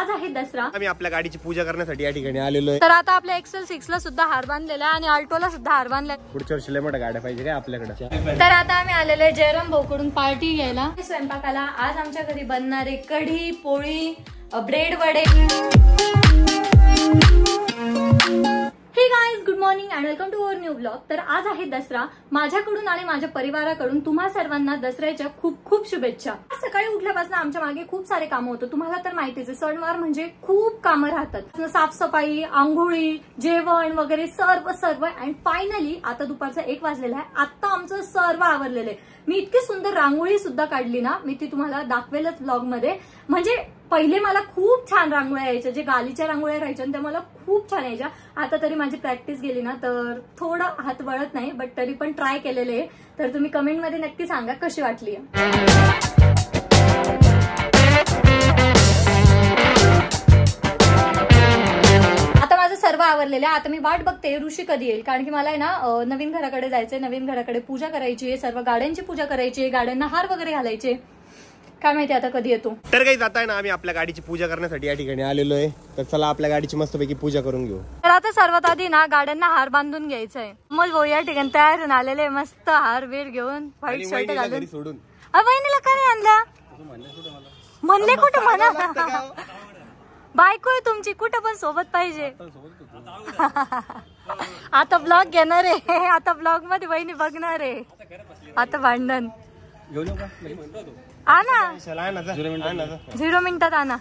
आज आहे दसरा. आम्ही आपल्या गाडीची पूजा करण्यासाठी या ठिकाणी आलेलो आहे. तर आता आपल्या एक्सेल 6 ला सुद्धा हार बांधलेला आहे आणि अल्टोला सुद्धा हार बांधलाय. पुढच्या वर्षी लय मोठ्या गाड्या पाहिजे काय आपल्याकडे. तर आता आम्ही आलेलो आहे जयराम भाऊकडून पार्टी घ्यायला स्वयंपाकाला. आज आमच्या घरी बनणारे कढी, पोळी, ब्रेड वडे. Hey guys, good morning and welcome to our new blog. तर आज आहे दसरा. माझ्याकडून आणि माझ्या परिवाराकडून तुम्हा सर्वांना दसऱ्याच्या खूप खूप शुभेच्छा. सकाळी उठल्यापासून आमच्या मागे खूप सारे कामं होतं. तुम्हाला तर माहितीच आहे, सणवार म्हणजे खूप कामं राहतात. साफसफाई, आंघोळी, जेवण वगैरे सर्व अँड फायनली आता दुपारचा 1 वाजलेला आहे. आता आमचं सर्व आवरलेलं आहे. मी इतकी सुंदर रांगोळी सुद्धा काढली ना, मी ती तुम्हाला दाखवेलच ब्लॉग मध्ये. म्हणजे पहिले मला खूप छान रांगोळ्या यायच्या, जे गालीच्या रांगोळ्या राहायच्या त्या मला खूप छान यायच्या. आता तरी माझी प्रॅक्टिस गेली ना तर थोडं हात वळत नाही, बट तरी पण ट्राय केलेले आहे. तर तुम्ही कमेंटमध्ये नक्की सांगा कशी वाटली. आता माझं सर्व आवरलेलं आहे. आता मी वाट बघते ऋषी कधी येईल, कारण की मला आहे ना नवीन घराकडे जायचंय. नवीन घराकडे पूजा करायची आहे, सर्व गाड्यांची पूजा करायची आहे, गाड्यांना हार वगैरे घालायचे. काय माहिती आता कधी येतो. तर काही जात आहे ना, आम्ही आपल्या गाडीची पूजा करण्यासाठी या ठिकाणी आलेलो आहे. तर चला आपल्या गाडीची मस्तपैकी पूजा करून घेऊ. तर आता सर्वात आधी ना गाड्यांना हार बांधून घ्यायचा आहे. अमोल भाऊ या ठिकाणी तयार होऊन आलेले, मस्त हार बीर घेऊन, व्हाईट शर्ट घालून. सोडून बहिणीला का नाही आणला म्हणले? कुठं म्हणा, बायको आहे तुमची, कुठं पण सोबत पाहिजे. आता ब्लॉग घेणार आहे, आता ब्लॉग मध्ये बहिणी बघणार आहे. आता भांडण आणा 0 मिनिटात आणा.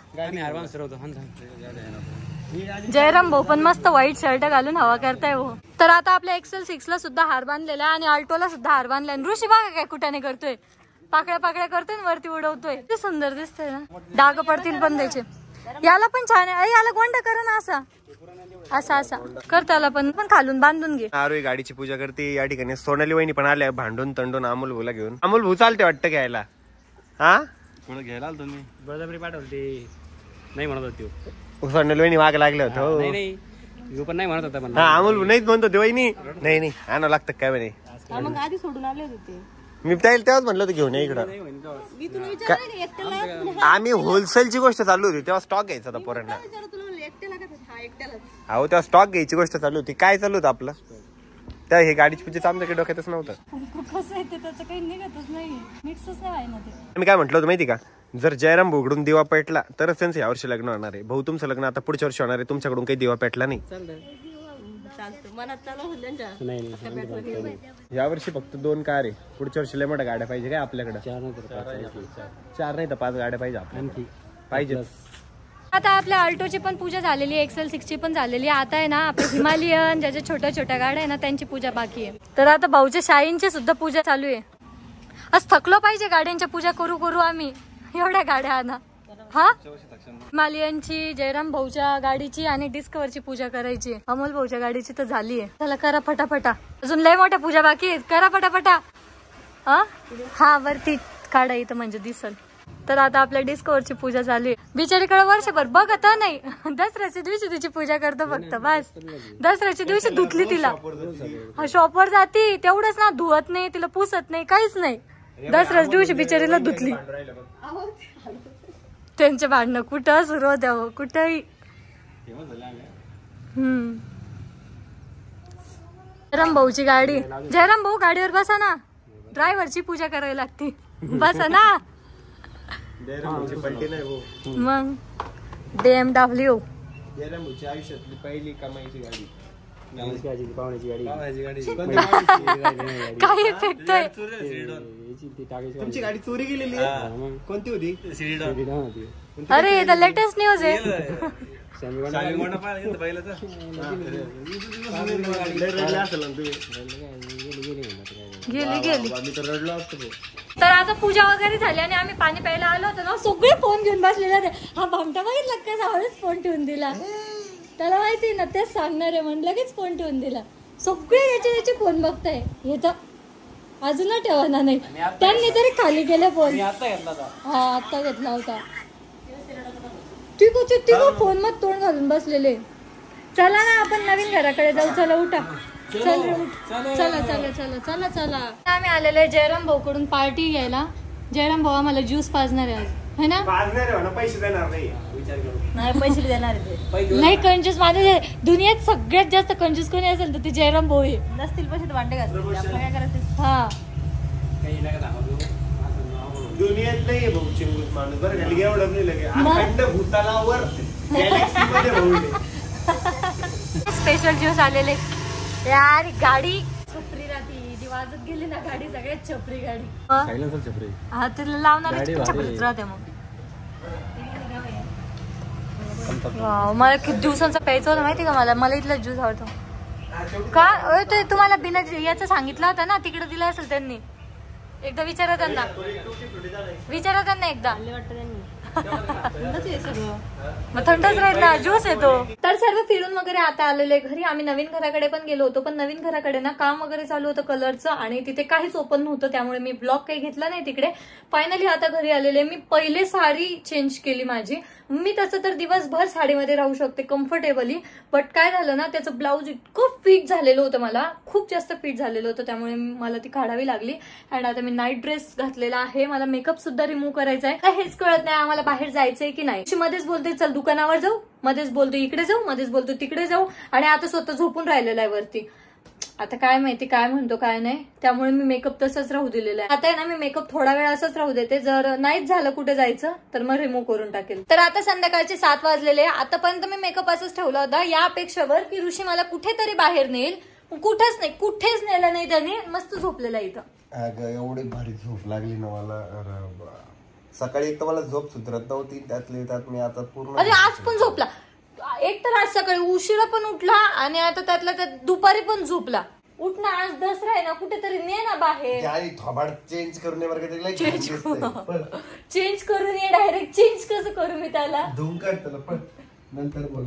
जयराम भाऊ पण मस्त व्हाईट शर्ट घालून हवा करताय भाऊ. तर आता आपल्या एक्सेल 6 ला सुद्धा हार बांधलेला आहे आणि अल्टोला सुद्धा हार बांधलाय. ऋषी बघा काय कुठाने करतोय, पाकळ्या करतोय वरती उडवतोय. ते सुंदर दिसतंय ना, डाग पडतील पण त्याचे. याला पण छान आहे, याला गोंडा करा ना, असा कर त्याला पण खालून बांधून घे. आरोही गाडीची पूजा करते. या ठिकाणी सोनाली वहिनी पण आल्या भांडून तंडून अमोल भाऊला घेऊन. अमोल भाऊ चालते वाटतं घ्यायला. हा घ्यायला आलो तुम्ही, बळजबरी पाठवली नाही म्हणत होती. सोनाली वहिनी मागे लागले होते. पण नाही म्हणत होता. अमोल भाऊ नाहीच म्हणतो ते वहिनी. नाही आणावं लागतं काय म्हणे. मग आधी सोडून आले होते मी तेव्हाच म्हणलं होतं घेऊन इकडं. आम्ही होलसेलची गोष्ट चालू होती तेव्हा स्टॉक घ्यायचा होता पोरांना. अहो तेव्हा स्टॉक घ्यायची गोष्ट चालू होती. काय चालू होतं आपलं त्या हे गाडीची पूजेचं आमच्याकडे डोक्यातच नव्हतं. कसं आहे त्याचं काही निघतच नाही, मिक्सच नाही व्हायला ते. मी काय म्हटलं होतं माहिती का, जर जयराम भाऊकडून दिवा पेटला तरच त्यांचं यावर्षी लग्न होणार आहे. भाऊ तुमचं लग्न आता पुढच्या वर्षी होणार आहे, तुमच्याकडून काही दिवा पेटला नाही. यावर्षी फक्त 2 कार आहे, पुढच्या वर्षी लय मोठ्या गाड्या पाहिजे काय आपल्याकडे. 4 नाही तर 5 गाड्या पाहिजे आपल्याला, पाहिजे. आता आपल्या अल्टोची पण पूजा झालेली आहे, एक्सेल 6 ची पण झालेली आहे. आता आहे ना आपल्या हिमालयन ज्याच्या छोट्या गाड्या आहे ना त्यांची पूजा बाकी आहे. तर आता भाऊच्या शाईंची सुद्धा पूजा चालू आहे. आज थकलो पाहिजे गाड्यांच्या पूजा करू आम्ही, एवढ्या गाड्या आणा. हा हिमालयनची, जयराम भाऊच्या गाडीची आणि डिस्कवरची पूजा करायची. अमोल भाऊच्या गाडीची तर झाली आहे. चला करा फटाफटा, अजून लय मोठ्या पूजा बाकी आहेत. करा फटाफटा. हा वरती काढा इथं म्हणजे दिसल. तर आता आपल्या डिस्कवरची पूजा चालू आहे. बिचारीकडे वर्षभर बघत नाही, दसऱ्याच्या दिवशी तिची पूजा करतो फक्त बस. दसऱ्याच्या दिवशी धुतली तिला, शॉपवर जाती तेवढंच ना, धुवत नाही तिला, पुसत नाही, काहीच नाही. दसऱ्याच्या दिवशी बिचारीला धुतली. त्यांचे भांडणं कुठं सुरू होत्या, कुठंही. जयराम भाऊची गाडी. जयराम भाऊ गाडीवर बसा ना, ड्रायव्हरची पूजा करायला लागते. बसा ना मग. BMW आयुष्यातली पहिली कमाईची गाडी. काय इफेक्ट आहे. तुमची गाडी चोरी गेलेली कोणती होती? अरे द लेटेस्ट न्यूज आहे. गेली. तर आता पूजा वगैरे झाली आणि आम्ही पाणी प्यायला आलो होतो ना, सगळे फोन घेऊन बसलेले होते. हा भामटा बघितला कसा हळूच फोन ठेवून दिला, त्याला माहिती ना तेच सांगणार आहे म्हणून लगेच फोन ठेवून दिला. सगळे याचे फोन बघताय. हे तर अजून ठेवणार नाही, त्यांनी तरी खाली गेले फोन. हा आता घेतला होता. ठीक फोन मध्ये तोंड घालून बसलेले. चला ना आपण नवीन घराकडे जाऊ. चला उठा, चला. आम्ही आलेलो आहे जयराम भाऊ कडून पार्टी घ्यायला. जयराम भाऊ आम्हाला ज्यूस पाजणार आहे आज, है ना? पाजणार आहे, पैसे देणार नाही. नाही पैसे देणार ते नाही कंजूस माझे दुनियात सगळ्यात जास्त कंजूस कोणी असेल तर ते जयराम भाऊ आहे. नसतील पैसे तर भांडे घालतील आपलं काय करायचं. हा दुनियेत नाही भाऊ चिंगूस माणूस बरं खाली एवढं नाही लगे अखंड भूतालावर गॅलेक्सी मध्ये भाऊ स्पेशल ज्यूस आलेले यार. गाडी छपरी राहती ती वाजत गेली ना गाडी सगळ्यात छपरी गाडी. हा तिला लावणार छपरीच राहते मग. वाव, मला किती दिवसांचा प्यायचं होतं माहिती का. मला इथला ज्यूस आवडतो का. ते तुम्हाला बिना याचं सांगितलं होतं ना तिकडे दिलं असेल त्यांनी. एकदा विचारा त्यांना एकदा. मग थंडच राहील ना ज्यूस येतो. तर सर्व फिरून वगैरे आता आलेले घरी. आम्ही नवीन घराकडे पण गेलो होतो पण नवीन घराकडे ना काम वगैरे चालू होतं कलरचं आणि तिथे काहीच ओपन नव्हतं त्यामुळे मी ब्लॉग काही घेतला नाही तिकडे. फायनली आता घरी आलेले. मी पहिले साडी चेंज केली माझी. मी तसं तर दिवसभर साडीमध्ये राहू शकते कम्फर्टेबली बट काय झालं ना त्याचं ब्लाऊज इतकं फिट झालेलं होतं मला खूप जास्त फिट झालेलं होतं त्यामुळे मला ती काढावी लागली. आणि आता मी नाईट ड्रेस घातलेला आहे. मला मेकअप सुद्धा रिमूव्ह करायचा आहे. हेच कळत नाही आम्हाला बाहेर जायचंय की नाही. मध्येच बोलते चल दुकानावर जाऊ मध्येच बोलतो इकडे जाऊ मध्येच बोलतो तिकडे जाऊ आणि आता स्वतः झोपून राहिलेला आहे वरती. आता काय माहिती काय म्हणतो काय नाही त्यामुळे मी मेकअप तसंच राहू दिलेला आहे. आता आहे ना मी मेकअप थोडा वेळ असंच राहू देते. जर नाहीच झालं कुठे जायचं तर मग रिमूव्ह करून टाकेल. तर आता संध्याकाळचे 7 वाजलेले. आतापर्यंत मी मेकअप असंच ठेवला होता या अपेक्षेवर की ऋषी मला कुठेतरी बाहेर नेईल. कुठेच नेलं नाही त्याने. मस्त झोपलेला इथं. एवढी भारी झोप लागली ना मला. सकाळी एक तर मला झोप सुधरत नव्हती त्यात मी आता पूर्ण. अरे आज पण झोपला. एक तर आज सकाळी उशिरा पण उठला आणि आता त्यातल्या त्यात दुपारी पण झोपला. उठ ना आज दसरा आहे ना कुठेतरी ने ना बाहेर. थोबाड चेंज करून चेंज करून ये. डायरेक्ट चेंज कसं करू मी त्याला. धुवून काढ त्याला पण नंतर बोल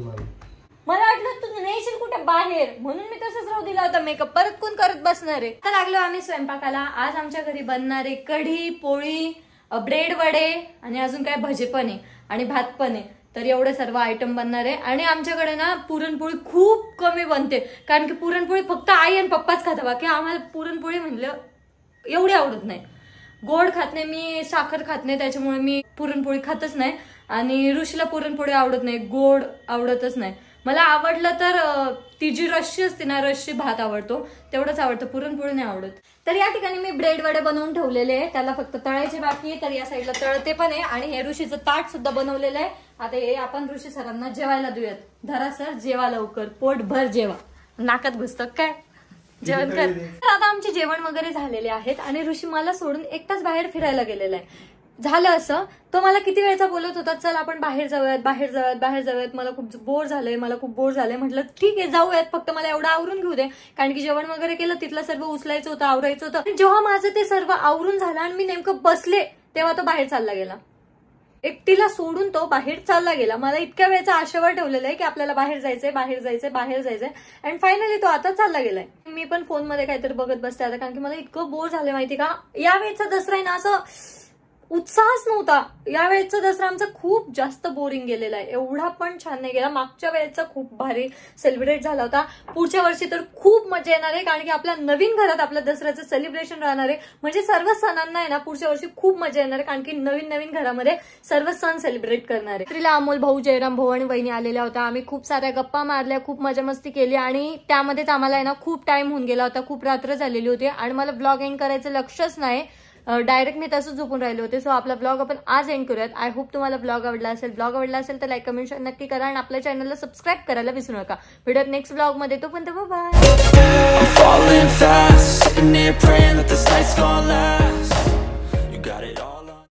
मला वाटलं तू नेशील कुठे बाहेर म्हणून मी तसंच राहू दिला होता मेकअप. परत कोण करत बसणार आहे. तर लागलो आम्ही स्वयंपाकाला. आज आमच्या घरी बनणारे कढी पोळी ब्रेड वडे आणि अजून काय भजे पण आहे आणि भात पण आहे. तर एवढे सर्व आयटम बनणार आहे. आणि आमच्याकडे ना पुरणपोळी खूप कमी बनते कारण की पुरणपोळी फक्त आई आणि पप्पाच खाता. बाकी आम्हाला पुरणपोळी म्हणलं एवढी आवडत नाही. गोड खात नाही मी साखर खात नाही त्याच्यामुळे मी पुरणपोळी खातच नाही. आणि ऋषीला पुरणपोळी आवडत नाही गोड आवडतच नाही. मला आवडलं तर ती जी रश्शी असते ना रश्शी भात आवडतो तेवढंच आवडतं पुरणपोळी नाही आवडत. तर या ठिकाणी मी ब्रेड वडे बनवून ठेवलेले आहे. त्याला फक्त तळायचे बाकी आहे. तर या साईडला तळते पण आहे आणि हे ऋषीचं ताट सुद्धा बनवलेलं आहे. आता हे आपण ऋषी सरांना जेवायला देऊयात. धरा सर जेवा लवकर पोट भर जेवा. नाकात घुसतं काय जेवण कर. तर आता आमचे जेवण वगैरे झालेले आहेत आणि ऋषी मला सोडून एकटाच बाहेर फिरायला गेलेला आहे. झालं असं तो मला किती वेळचा बोलत होता चल आपण बाहेर जाऊयात मला खूप बोर झालंय. म्हटलं ठीक आहे जाऊयात फक्त मला एवढं आवरून घेऊ दे कारण की जेवण वगैरे केलं तिथलं सर्व उचलायचं होतं आवरायचं होतं. जेव्हा माझं ते सर्व आवरून झालं आणि मी नेमकं बसले तेव्हा तो बाहेर चालला गेला. एकटीला सोडून तो बाहेर चालला गेला. मला इतक्या वेळचा आशेवर ठेवलेला आहे की आपल्याला बाहेर जायचंय अँड फायनली तो आता चालला गेलाय. मी पण फोनमध्ये काहीतरी बघत बसते आता कारण की मला इतकं बोर झालंय माहिती का. यावेळेचा दसरा आहे ना असं उत्साहच नव्हता. यावेळेचा दसरा आमचा खूप जास्त बोरिंग गेलेला आहे. एवढा पण छान नाही गेला. मागच्या वेळेचा खूप भारी सेलिब्रेट झाला होता. पुढच्या वर्षी तर खूप मजा येणार आहे कारण की आपल्या नवीन घरात आपल्या दसऱ्याचं सेलिब्रेशन राहणार आहे. म्हणजे सर्व सणांना आहे ना पुढच्या वर्षी खूप मजा येणार आहे कारण की नवीन घरामध्ये सर्व सण सेलिब्रेट करणार आहे. रात्रीला अमोल भाऊ जयराम भाऊ आणि वहिनी आलेल्या होत्या. आम्ही खूप साऱ्या गप्पा मारल्या खूप मजा मस्ती केली आणि त्यामध्येच आम्हाला आहे ना खूप टाइम होऊन गेला होता. खूप रात्र झालेली होती आणि मला ब्लॉग एंड करायचं लक्षच नाही. डायरेक्ट मी तसंच झोपून राहिले होते. सो आपला ब्लॉग आपण आज एंड करूयात. आय होप तुम्हाला ब्लॉग आवडला असेल तर लाईक कमेंट नक्की करा आणि आपल्या चॅनलला सबस्क्राईब करायला विसरू नका. भेटूयात नेक्स्ट ब्लॉग मध्ये. तोपर्यंत बाय.